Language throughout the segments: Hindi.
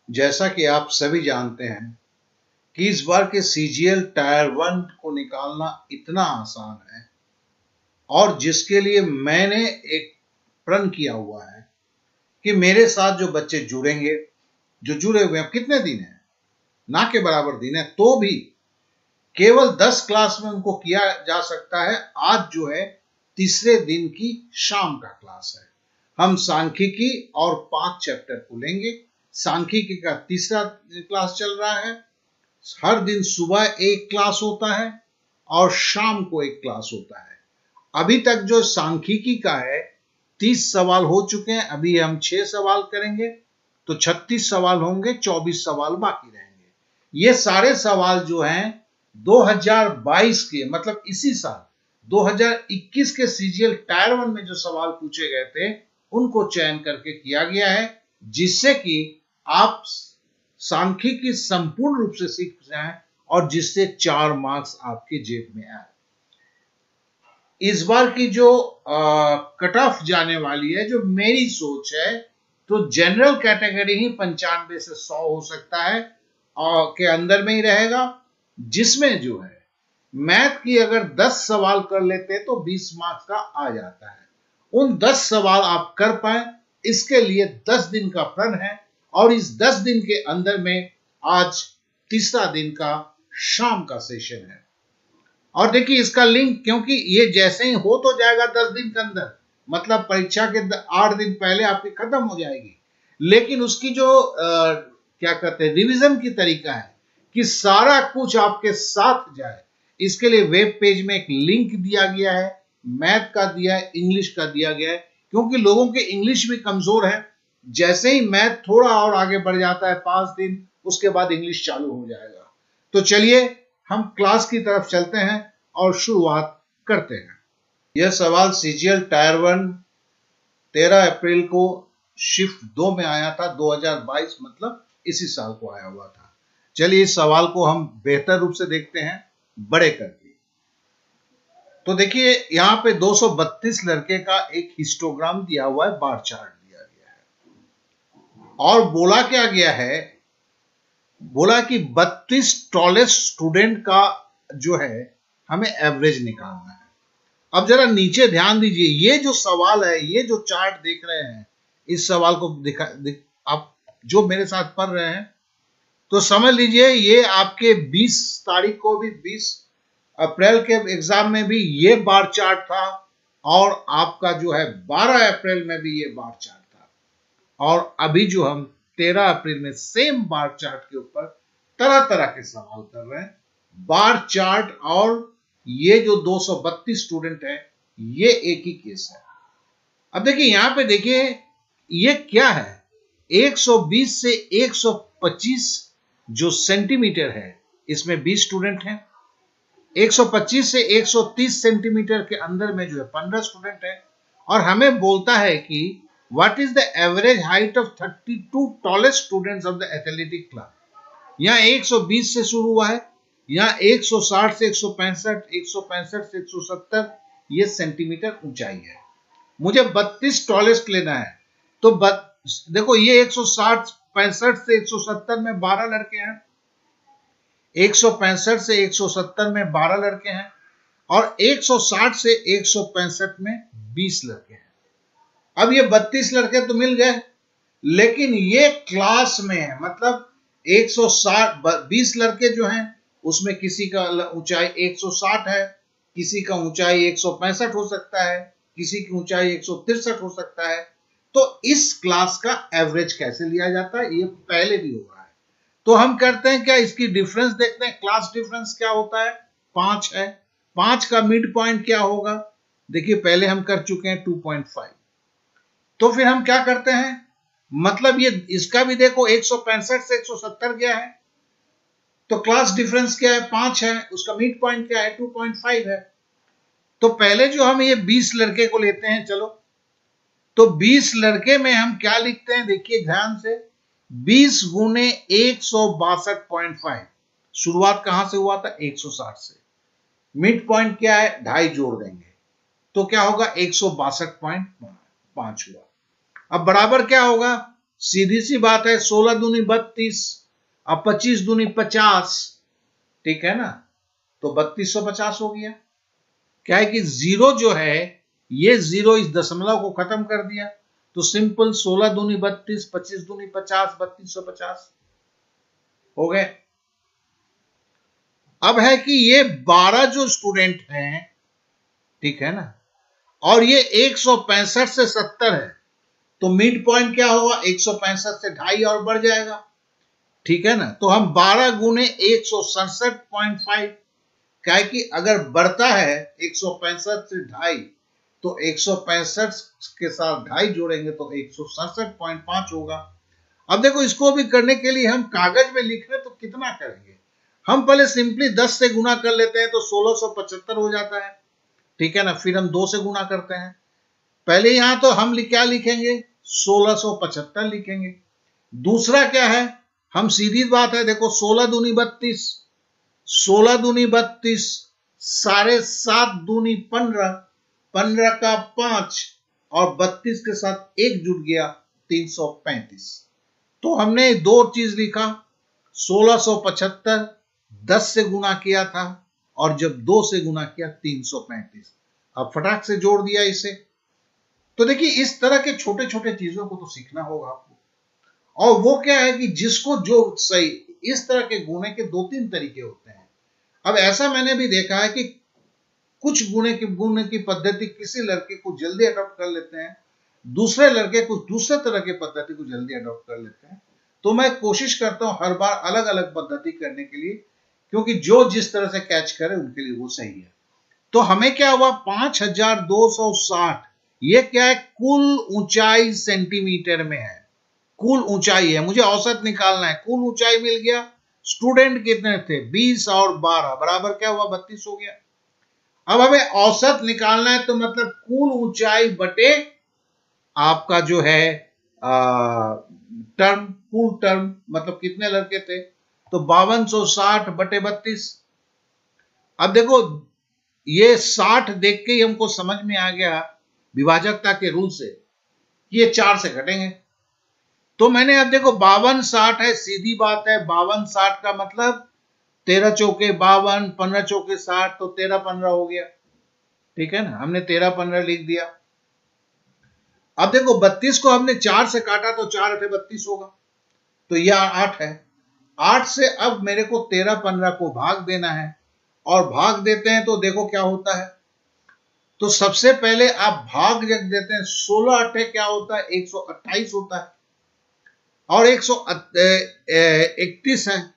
जैसा कि आप सभी जानते हैं कि इस बार के सीजीएल टायर 1 को निकालना इतना आसान है और जिसके लिए मैंने एक प्रण किया हुआ है कि मेरे साथ जो बच्चे जुड़ेंगे, जो जुड़े हुए हैं, कितने दिन हैं, ना के बराबर दिन है, तो भी केवल 10 क्लास में उनको किया जा सकता है। आज जो है तीसरे दिन की शाम का क्लास है। हम सांख्यिकी और 5 चैप्टर को लेंगे। सांख्यिकी का तीसरा क्लास चल रहा है। हर दिन सुबह एक क्लास होता है और शाम को एक क्लास होता है। अभी तक जो सांख्यिकी का है 30 सवाल हो चुके हैं। अभी हम 6 सवाल करेंगे तो 36 सवाल होंगे, 24 सवाल बाकी रहेंगे। ये सारे सवाल जो हैं 2022 के, मतलब इसी साल 2021 के सीजीएल टायर 1 में जो सवाल पूछे गए थे उनको चयन करके किया गया है, जिससे कि आप सांख्यिकी संपूर्ण रूप से सीख जाएं और जिससे 4 मार्क्स आपके जेब में आए। इस बार की जो कट ऑफ जाने वाली है, जो मेरी सोच है, तो जनरल कैटेगरी ही 95 से 100 हो सकता है और के अंदर में ही रहेगा, जिसमें जो है मैथ की अगर 10 सवाल कर लेते तो 20 मार्क्स का आ जाता है। उन 10 सवाल आप कर पाए, इसके लिए 10 दिन का प्रण है और इस 10 दिन के अंदर में आज तीसरा दिन का शाम का सेशन है। और देखिए इसका लिंक, क्योंकि ये जैसे ही हो तो जाएगा 10 दिन के अंदर, मतलब परीक्षा के 8 दिन पहले आपकी खत्म हो जाएगी, लेकिन उसकी जो क्या कहते हैं रिवीजन की तरीका है कि सारा कुछ आपके साथ जाए, इसके लिए वेब पेज में एक लिंक दिया गया है, मैथ का दिया है, इंग्लिश का दिया गया है, क्योंकि लोगों के इंग्लिश भी कमजोर है। जैसे ही मैथ थोड़ा और आगे बढ़ जाता है 5 दिन, उसके बाद इंग्लिश चालू हो जाएगा। तो चलिए हम क्लास की तरफ चलते हैं और शुरुआत करते हैं। यह सवाल सीजीएल टायर 1 13 अप्रैल को शिफ्ट 2 में आया था, 2022, मतलब इसी साल को आया हुआ था। चलिए इस सवाल को हम बेहतर रूप से देखते हैं, बड़े करके। तो देखिए यहां पे 232 लड़के का एक हिस्टोग्राम दिया हुआ है, बार चार्ट दिया गया है और बोला क्या गया है, बोला कि 32 टॉलेस्ट स्टूडेंट का जो है हमें एवरेज निकालना है। अब जरा नीचे ध्यान दीजिए, ये जो सवाल है, ये जो चार्ट देख रहे हैं, इस सवाल को आप जो मेरे साथ पढ़ रहे हैं तो समझ लीजिए ये आपके 20 तारीख को भी, 20 अप्रैल के एग्जाम में भी ये बार चार्ट था और आपका जो है 12 अप्रैल में भी ये बार चार्ट था, और अभी जो हम 13 अप्रैल में सेम बार चार्ट के ऊपर तरह तरह के सवाल कर रहे हैं। बार चार्ट और ये जो 232 स्टूडेंट है, ये एक ही केस है। अब देखिए यहां पे देखिए ये क्या है, 120 से 125 जो सेंटीमीटर है, इसमें 20 स्टूडेंट हैं। 125 से 130 सेंटीमीटर के अंदर में जो है 15 स्टूडेंट है, और हमें बोलता है कि what is the average height of 32 tallest students of the athletic club. यहाँ 120 से शुरू हुआ है, यहाँ 160 से 165, 165 से 170 ये सेंटीमीटर ऊंचाई है। मुझे 32 टॉलेस्ट लेना है, तो देखो ये 160 65 से 170 में 12 लड़के हैं, 165 से 170 में 12 लड़के हैं, और 160 से 165 में 20 लड़के हैं। अब ये 32 लड़के तो मिल गए, लेकिन ये क्लास में है, मतलब 160 20 लड़के जो हैं उसमें किसी का ऊंचाई 160 है, किसी का ऊंचाई 165 हो सकता है, किसी की ऊंचाई 163 हो सकता है। तो इस क्लास का एवरेज कैसे लिया जाता है, ये पहले भी हो रहा है। तो हम करते हैं क्या, इसकी डिफरेंस देखते हैं। क्लास डिफरेंस क्या होता है, 5 है। 5 का मिड पॉइंट क्या होगा, देखिए पहले हम कर चुके हैं 2.5। तो फिर हम क्या करते हैं, मतलब ये इसका भी देखो 165 से 170 गया है, तो क्लास डिफरेंस क्या है, 5 है, उसका मिड पॉइंट क्या है, 2.5 है। तो पहले जो हम ये 20 लड़के को लेते हैं, चलो तो 20 लड़के में हम क्या लिखते हैं, देखिए ध्यान से, 20 गुने 162.5। शुरुआत कहां से हुआ था, 160 से। मिड पॉइंट क्या है, 2.5 जोड़ देंगे तो क्या होगा, 162.5 हुआ। अब बराबर क्या होगा, सीधी सी बात है, 16 दूनी 32 अब 25 दूनी 50, ठीक है ना, तो 3250 हो गया। क्या है कि जीरो जो है, ये जीरो इस दशमलव को खत्म कर दिया, तो सिंपल 16 दूनी 32, 25 दूनी 50, 3250 हो गए। अब है कि ये 12 जो स्टूडेंट हैं, ठीक है ना, और ये 165 से 70 है, तो मिड पॉइंट क्या होगा, 165 से 2.5 और बढ़ जाएगा, ठीक है ना। तो हम 12 गुने 167.5, क्या है कि अगर बढ़ता है 165 से 2.5, तो 165 के साथ 2.5 जोड़ेंगे तो 167.5 होगा। अब देखो, इसको भी करने के लिए हम कागज में लिख रहे तो कितना करेंगे, हम पहले सिंपली 10 से गुना कर लेते हैं तो 1675 हो जाता है, ठीक है ना। फिर हम 2 से गुना करते हैं, पहले यहां तो हम क्या लिखेंगे, 1675 लिखेंगे। दूसरा क्या है, हम सीधी बात है, देखो 16 दूनी 32, 16 दूनी 32, साढ़े 7 दूनी 15, 15 का 5 और 32 के साथ 1 जुड़ गया, 335। तो हमने दो चीज लिखा, 1675 10 से गुना किया था, और जब 2 से गुना किया 335, अब फटाक से जोड़ दिया इसे। तो देखिए, इस तरह के छोटे छोटे चीजों को तो सीखना होगा आपको, और वो क्या है कि जिसको जो सही, इस तरह के गुणे के 2-3 तरीके होते हैं। अब ऐसा मैंने भी देखा है कि कुछ गुणे की पद्धति किसी लड़के को जल्दी अडॉप्ट कर लेते हैं, दूसरे लड़के कुछ दूसरे तरह की पद्धति को जल्दी अडॉप्ट कर लेते हैं। तो मैं कोशिश करता हूं हर बार अलग अलग पद्धति करने के लिए, क्योंकि जो जिस तरह से कैच करे उनके लिए वो सही है। तो हमें क्या हुआ, 5260, ये क्या है, कुल ऊंचाई सेंटीमीटर में है, कुल ऊंचाई है, मुझे औसत निकालना है, कुल ऊंचाई मिल गया। स्टूडेंट कितने थे, 20 और 12 बराबर क्या हुआ, 32 हो गया। अब हमें औसत निकालना है, तो मतलब कुल ऊंचाई बटे आपका जो है टर्म, कुल टर्म, मतलब कितने लड़के थे, तो 5260 बटे 32। अब देखो, ये 60 देख के ही हमको समझ में आ गया विभाजकता के रूल से, ये 4 से घटेंगे। तो मैंने अब देखो 5260 है, सीधी बात है, 5260 का मतलब 13 चौके 52, 15 चौके 60, तो 13-15 हो गया, ठीक है ना, हमने 13-15 लिख दिया। अब देखो 32 को हमने 4 से काटा तो 4 8 32 होगा, तो यह 8 है। 8 से अब मेरे को 13-15 को भाग देना है, और भाग देते हैं तो देखो क्या होता है। तो सबसे पहले आप भाग जग देते हैं, 16 8 क्या होता है, 128 होता है, और 131 है,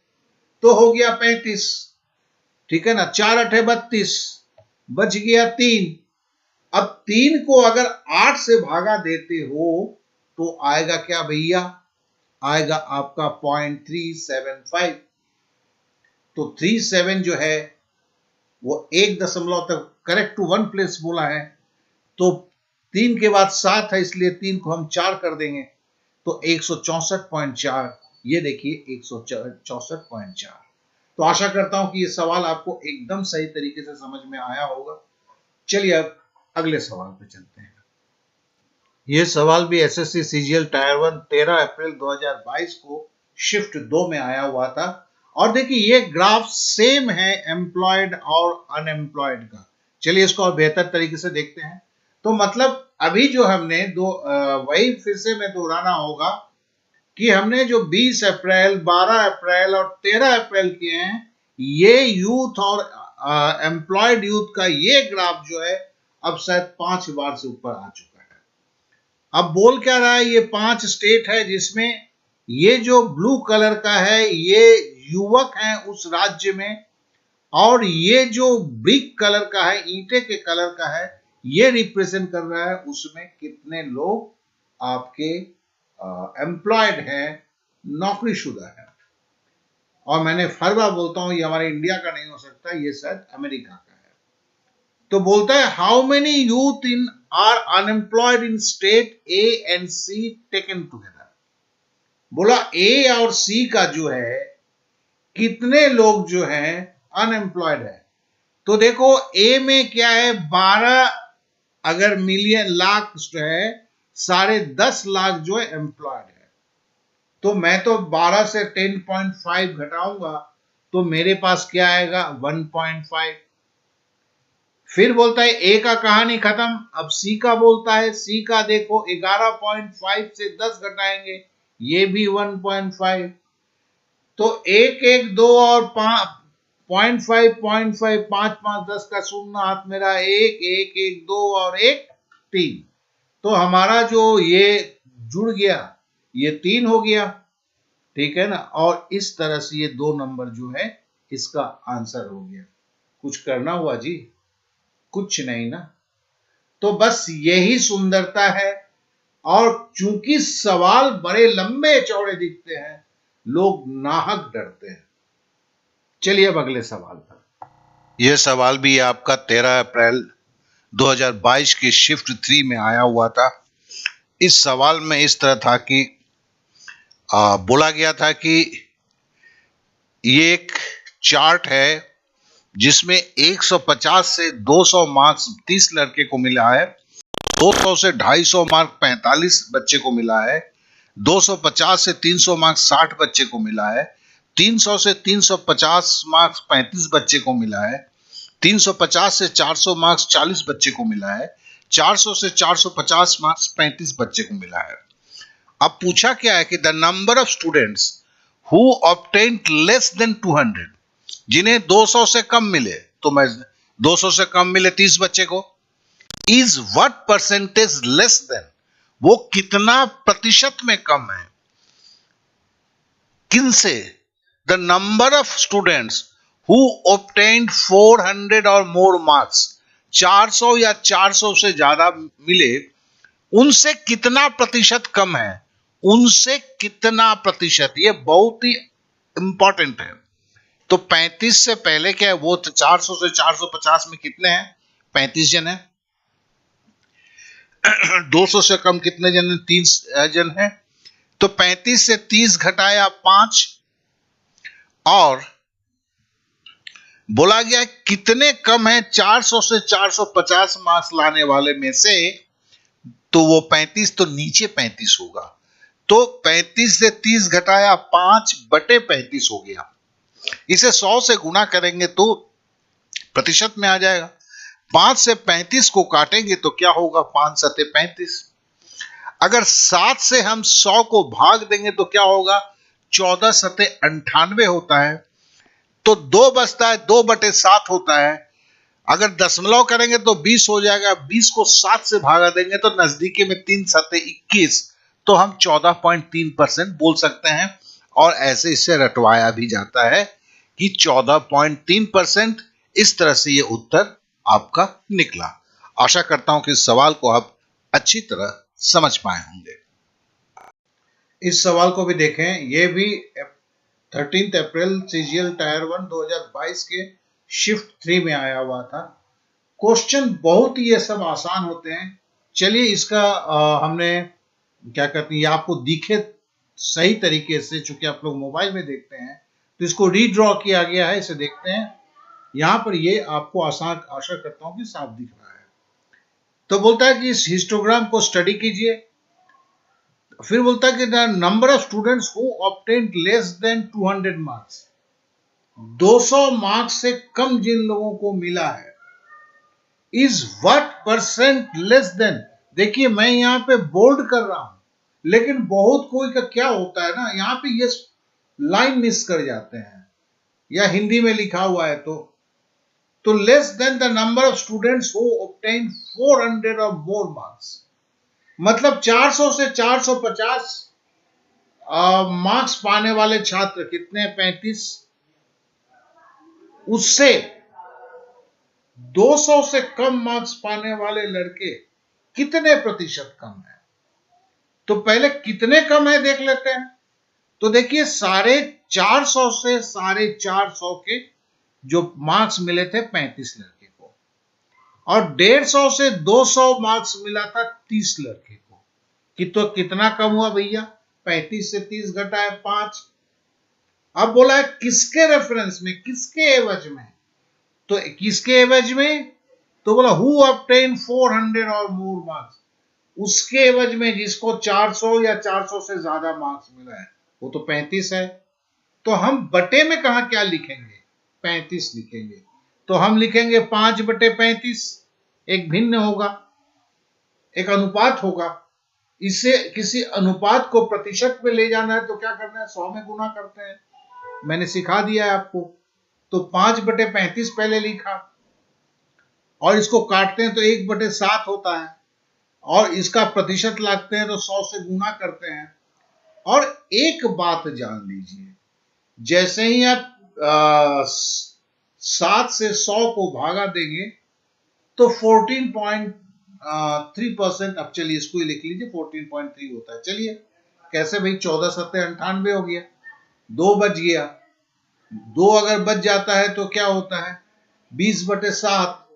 तो हो गया 35, ठीक है ना। 4 8 32, बच गया 3। अब 3 को अगर 8 से भागा देते हो तो आएगा क्या भैया, आएगा आपका 0.375। तो 37 जो है वो 1 दशमलव तक करेक्ट टू 1 प्लेस बोला है, तो 3 के बाद 7 है, इसलिए 3 को हम 4 कर देंगे, तो 164.4, ये देखिए 164.4। तो आशा करता हूं कि ये सवाल आपको एकदम सही तरीके से समझ में आया होगा। चलिए अब अगले सवाल पे चलते हैं। ये सवाल भी एसएससी सीजीएल टायर 1 13 अप्रैल 2022 को शिफ्ट 2 में आया हुआ था, और देखिए ये ग्राफ सेम है एम्प्लॉयड और अनएम्प्लॉयड का। चलिए इसको और बेहतर तरीके से देखते हैं। तो मतलब अभी जो हमने वही फिर से मैं दोहराना होगा कि हमने जो 20 अप्रैल 12 अप्रैल और 13 अप्रैल किए हैं, ये यूथ और एम्प्लॉयड यूथ का ये ग्राफ जो है अब शायद 5 बार से ऊपर आ चुका है। अब बोल क्या रहा है, ये 5 स्टेट है जिसमें ये जो ब्लू कलर का है ये युवक हैं उस राज्य में, और ये जो ब्रिक कलर का है, ईंटे के कलर का है, ये रिप्रेजेंट कर रहा है उसमें कितने लोग आपके एम्प्लॉयड है, नौकरीशुदा है। और मैंने हर बार बोलता हूं ये हमारे इंडिया का नहीं हो सकता, ये शायद अमेरिका का है। तो बोलता है how many youth in are unemployed in state A and C taken together. बोला ए और सी का जो है कितने लोग जो हैं अनएम्प्लॉयड है। तो देखो ए में क्या है, 12 अगर मिलियन लाख जो है, 10.5 लाख जो है एम्प्लॉयड है, तो मैं तो 12 से 10.5 घटाऊंगा तो मेरे पास क्या आएगा 1.5। फिर बोलता है ए का कहानी खत्म। अब सी का बोलता है, सी का देखो 11.5 से 10 घटाएंगे, ये भी 1.5। तो एक एक दो और 0.5 0.5 5 5 10 का शून्य हाथ मेरा, एक एक एक दो और एक 3। तो हमारा जो ये जुड़ गया ये 3 हो गया, ठीक है ना। और इस तरह से ये 2 नंबर जो है इसका आंसर हो गया। कुछ करना हुआ जी? कुछ नहीं ना। तो बस यही सुंदरता है। और चूंकि सवाल बड़े लंबे चौड़े दिखते हैं, लोग नाहक डरते हैं। चलिए अब अगले सवाल पर। यह सवाल भी आपका 13 अप्रैल 2022 की शिफ्ट 3 में आया हुआ था। इस सवाल में इस तरह था कि बोला गया था कि ये एक चार्ट है जिसमें 150 से 200 मार्क्स 30 लड़के को मिला है, 200 से 250 मार्क 45 बच्चे को मिला है, 250 से 300 मार्क्स 60 बच्चे को मिला है, 300 से 350 मार्क्स 35 बच्चे को मिला है, 350 से 400 मार्क्स 40 बच्चे को मिला है, 400 से 450 मार्क्स 35 बच्चे को मिला है। अब पूछा क्या है कि the number of students who obtained less than 200, जिन्हें 200 से कम मिले, तो मैं 200 से कम मिले 30 बच्चे को, is what percentage less than, वो कितना प्रतिशत में कम है, किनसे, the number of students who obtained 400 और मोर मार्क्स, 400 या 400 से ज्यादा मिले, उनसे कितना प्रतिशत कम है, उनसे कितना प्रतिशत। ये बहुत ही इंपॉर्टेंट है। तो 35 से पहले क्या है, वो 400 से 450 में कितने हैं, 35 जन है। 200 से कम कितने जन है, 30 जन है। तो 35 से 30 घटाया 5, और बोला गया कितने कम है 400 से 450 मार्क्स लाने वाले में से, तो वो 35 तो नीचे 35 होगा। तो 35 से 30 घटाया 5 बटे 35 हो गया। इसे 100 से गुना करेंगे तो प्रतिशत में आ जाएगा। 5 से 35 को काटेंगे तो क्या होगा, 5 सते 35। अगर 7 से हम 100 को भाग देंगे तो क्या होगा, 14 सते 98 होता है। तो 2 बचता है, 2 बटे 7 होता है। अगर दशमलव करेंगे तो 20 हो जाएगा, 20 को 7 से भागा देंगे तो नजदीकी में 3 सते 21, तो हम 14.3% बोल सकते हैं। और ऐसे इससे रटवाया भी जाता है कि 14.3%। इस तरह से ये उत्तर आपका निकला। आशा करता हूं कि इस सवाल को आप अच्छी तरह समझ पाए होंगे। इस सवाल को भी देखें, ये भी 13 अप्रैल सीजीएल टायर 1 2022 के शिफ्ट 3 में आया हुआ था। क्वेश्चन बहुत ही ये सब आसान होते हैं। चलिए इसका हमने क्या कहते हैं, ये आपको दिखे सही तरीके से, चूंकि आप लोग मोबाइल में देखते हैं तो इसको रीड्रॉ किया गया है, इसे देखते हैं। यहां पर ये आपको आसान, आशा करता हूं कि साफ दिख रहा है। तो बोलता है कि इस हिस्टोग्राम को स्टडी कीजिए। फिर बोलता है कि the number of students who obtained less than 200 marks, 200 marks से कम जिन लोगों को मिला है, is what percent less than. देखिए मैं यहां पे बोल्ड कर रहा हूं, लेकिन बहुत कोई का क्या होता है ना, यहां पे ये लाइन मिस कर जाते हैं, या हिंदी में लिखा हुआ है तो less than the number of students who obtain 400 और मोर मार्क्स, मतलब 400 से 450 मार्क्स पाने वाले छात्र कितने, 35, उससे 200 से कम मार्क्स पाने वाले लड़के कितने प्रतिशत कम है। तो पहले कितने कम है देख लेते हैं। तो देखिए 450 से 450 के जो मार्क्स मिले थे 35 लड़के को, और 150 से 200 मार्क्स मिला था 30 लड़के को, कि तो कितना कम हुआ भैया, 35 से 30 घटा है 5। अब बोला है किसके रेफरेंस में, किसके एवज में, तो किसके एवज में, तो बोला हु ऑब्टेन 400 और मोर मार्क्स, उसके एवज में जिसको 400 या 400 से ज्यादा मार्क्स मिला है। वो तो 35 है। तो हम बटे में कहा क्या लिखेंगे, 35 लिखेंगे। तो हम लिखेंगे 5/35, एक भिन्न होगा, एक अनुपात होगा। इसे किसी अनुपात को प्रतिशत में ले जाना है तो क्या करना है, 100 में गुना करते हैं। मैंने सिखा दिया है आपको। तो 5/35 पहले लिखा, और इसको काटते हैं तो 1/7 होता है, और इसका प्रतिशत लागते हैं तो 100 से गुना करते हैं। और एक बात जान लीजिए, जैसे ही आप 7 से 100 को भागा देंगे तो 14.3%, अब चलिए इसको ही लिख लीजिए, 14.3 होता है। चलिए कैसे भाई, 14×7=98 हो गया, 2 बच गया। 2 अगर बच जाता है तो क्या होता है, 20/7,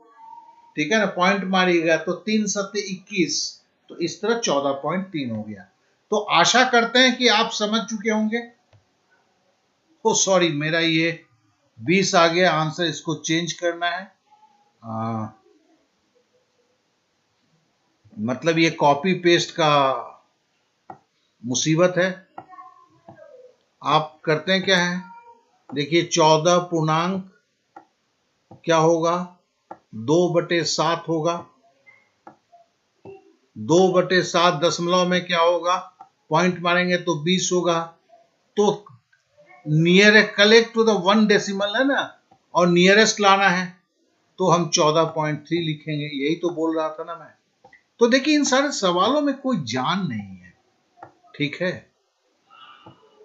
ठीक है ना, पॉइंट मारिएगा तो 3×7=21, तो इस तरह 14.3 हो गया। तो आशा करते हैं कि आप समझ चुके होंगे। ओ सॉरी, मेरा ये 20 आ गया आंसर, इसको चेंज करना है। मतलब ये कॉपी पेस्ट का मुसीबत है। आप करते हैं क्या है, देखिए 14 पूर्णांक क्या होगा, 2/7 होगा। 2/7 दशमलव में क्या होगा, पॉइंट मारेंगे तो 20 होगा। तो near collect to the 1 decimal है ना, और नियरेस्ट लाना है, तो हम 14.3 लिखेंगे। यही तो बोल रहा था ना मैं। तो देखिए इन सारे सवालों में कोई जान नहीं है, ठीक है।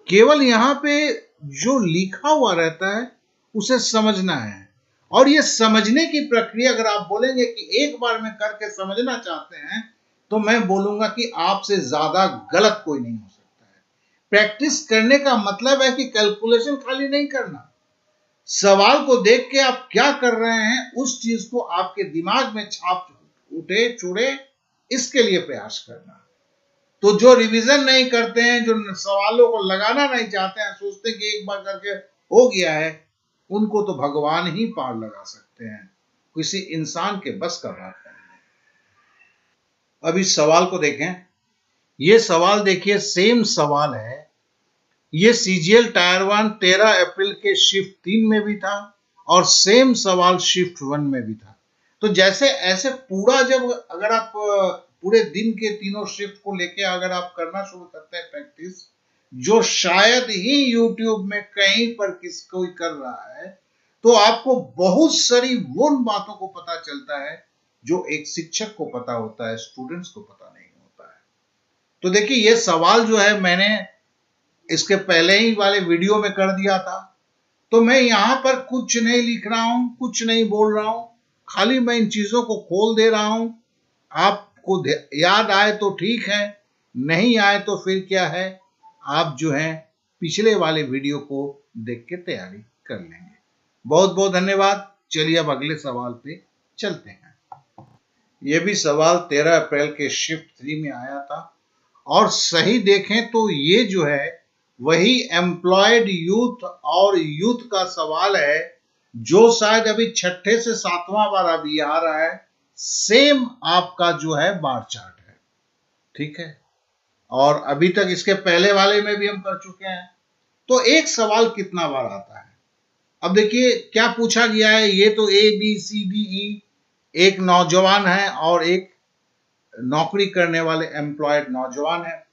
केवल यहां पे जो लिखा हुआ रहता है उसे समझना है। और ये समझने की प्रक्रिया, अगर आप बोलेंगे कि एक बार में करके समझना चाहते हैं, तो मैं बोलूंगा कि आपसे ज्यादा गलत कोई नहीं हो सकता है। प्रैक्टिस करने का मतलब है कि कैलकुलेशन खाली नहीं करना, सवाल को देख के आप क्या कर रहे हैं उस चीज को आपके दिमाग में छाप उठे छुड़े, इसके लिए प्रयास करना। तो जो रिवीजन नहीं करते हैं, जो सवालों को लगाना नहीं चाहते हैं, सोचते हैं कि एक बार करके हो गया है, उनको तो भगवान ही पार लगा सकते हैं, किसी इंसान के बस का बात नहीं है। अब इस सवाल को देखें, ये सवाल देखिए सेम सवाल है। ये सीजीएल टायर 1 13 अप्रैल के शिफ्ट 3 में भी था, और सेम सवाल शिफ्ट 1 में भी था। तो जैसे ऐसे पूरा, जब अगर आप पूरे दिन के तीनों शिफ्ट को लेके अगर आप करना शुरू करते हैं प्रैक्टिस, जो शायद ही यूट्यूब में कहीं पर कोई कर रहा है, तो आपको बहुत सारी उन बातों को पता चलता है जो एक शिक्षक को पता होता है, स्टूडेंट्स को पता नहीं होता है। तो देखिए ये सवाल जो है मैंने इसके पहले ही वाले वीडियो में कर दिया था। तो मैं यहां पर कुछ नहीं लिख रहा हूं, कुछ नहीं बोल रहा हूं, खाली मैं इन चीजों को खोल दे रहा हूं। आपको याद आए तो ठीक है, नहीं आए तो फिर क्या है, आप जो है पिछले वाले वीडियो को देख के तैयारी कर लेंगे। बहुत बहुत धन्यवाद। चलिए अब अगले सवाल पे चलते हैं। यह भी सवाल 13 अप्रैल के शिफ्ट 3 में आया था, और सही देखें तो ये जो है वही एम्प्लॉयड यूथ और यूथ का सवाल है, जो शायद अभी 6ठे से 7वां बार अभी आ रहा है। सेम आपका जो है बार चार्ट है, ठीक है। और अभी तक इसके पहले वाले में भी हम कर चुके हैं। तो एक सवाल कितना बार आता है, अब देखिए क्या पूछा गया है। ये तो ABCDE, एक नौजवान है और एक नौकरी करने वाले एम्प्लॉयड नौजवान है।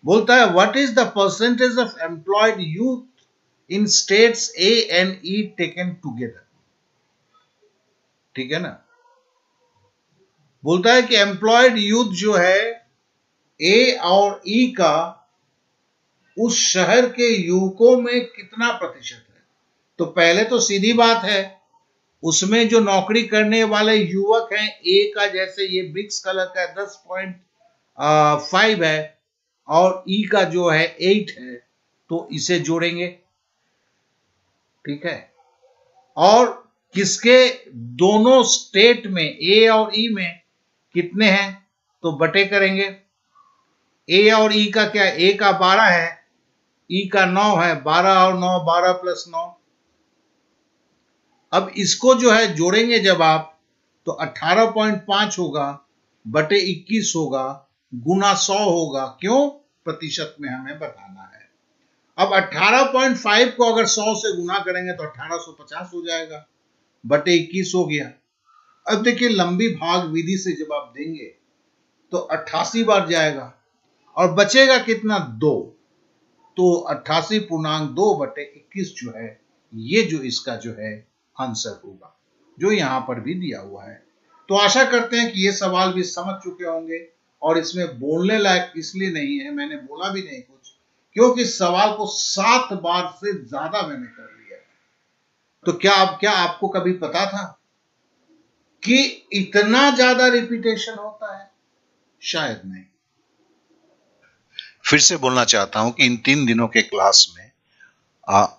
बोलता है what is the percentage of employed youth in states A and E taken together, ठीक है ना। बोलता है कि एम्प्लॉयड यूथ जो है A और E का उस शहर के युवकों में कितना प्रतिशत है। तो पहले तो सीधी बात है, उसमें जो नौकरी करने वाले युवक हैं, ए का जैसे ये ब्रिक्स कलर का 10.5 है, और ई का जो है 8 है, तो इसे जोड़ेंगे, ठीक है। और किसके दोनों स्टेट में ए और ई में कितने हैं, तो बटे करेंगे। ए और ई का क्या, ए का 12 है, ई का 9 है, 12 और 9 12 + 9। अब इसको जो है जोड़ेंगे जब आप, तो 18.5 होगा बटे 21 होगा गुना 100 होगा। क्यों, प्रतिशत में हमें बताना है। अब 18.5 को अगर 100 से गुना करेंगे तो 1850 हो जाएगा, बटे 21 हो गया। अब देखिए लंबी भाग विधि से जब आप देंगे तो 88 बार जाएगा और बचेगा कितना, 2। तो 88.2 बटे 21 जो है, ये जो इसका जो है आंसर होगा, जो यहां पर भी दिया हुआ है। तो आशा करते हैं कि ये सवाल भी समझ चुके होंगे, और इसमें बोलने लायक इसलिए नहीं है, मैंने बोला भी नहीं कुछ, क्योंकि सवाल को 7 बार से ज्यादा मैंने कर लिया है। तो क्या आपको कभी पता था कि इतना ज्यादा रिपीटेशन होता है? शायद नहीं। फिर से बोलना चाहता हूं कि इन 3 दिनों के क्लास में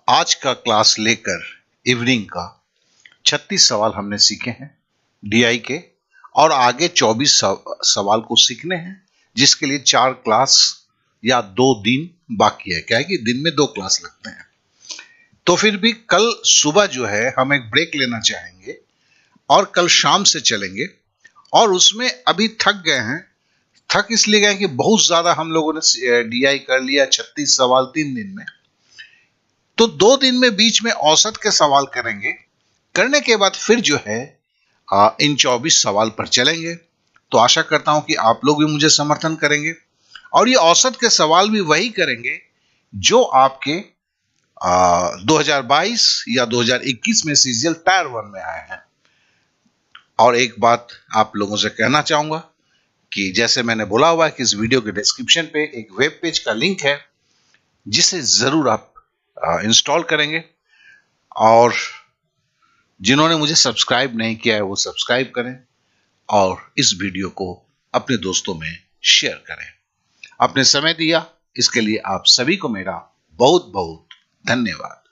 आज का क्लास लेकर इवनिंग का 36 सवाल हमने सीखे हैं डीआई के, और आगे 24 सवाल को सीखने हैं, जिसके लिए 4 क्लास या 2 दिन बाकी है। क्या है कि दिन में 2 क्लास लगते हैं। तो फिर भी कल सुबह जो है हम एक ब्रेक लेना चाहेंगे और कल शाम से चलेंगे। और उसमें अभी थक गए हैं, थक इसलिए गए कि बहुत ज्यादा हम लोगों ने डीआई कर लिया, 36 सवाल 3 दिन में। तो 2 दिन में बीच में औसत के सवाल करेंगे, करने के बाद फिर जो है इन 24 सवाल पर चलेंगे। तो आशा करता हूं कि आप लोग भी मुझे समर्थन करेंगे, और ये औसत के सवाल भी वही करेंगे जो आपके 2022 या 2021 में सीजीएल टायर 1 में आए हैं। और एक बात आप लोगों से कहना चाहूंगा कि जैसे मैंने बोला हुआ है कि इस वीडियो के डिस्क्रिप्शन पे एक वेब पेज का लिंक है, जिसे जरूर आप इंस्टॉल करेंगे, और जिन्होंने मुझे सब्सक्राइब नहीं किया है वो सब्सक्राइब करें, और इस वीडियो को अपने दोस्तों में शेयर करें। आपने समय दिया इसके लिए आप सभी को मेरा बहुत बहुत धन्यवाद।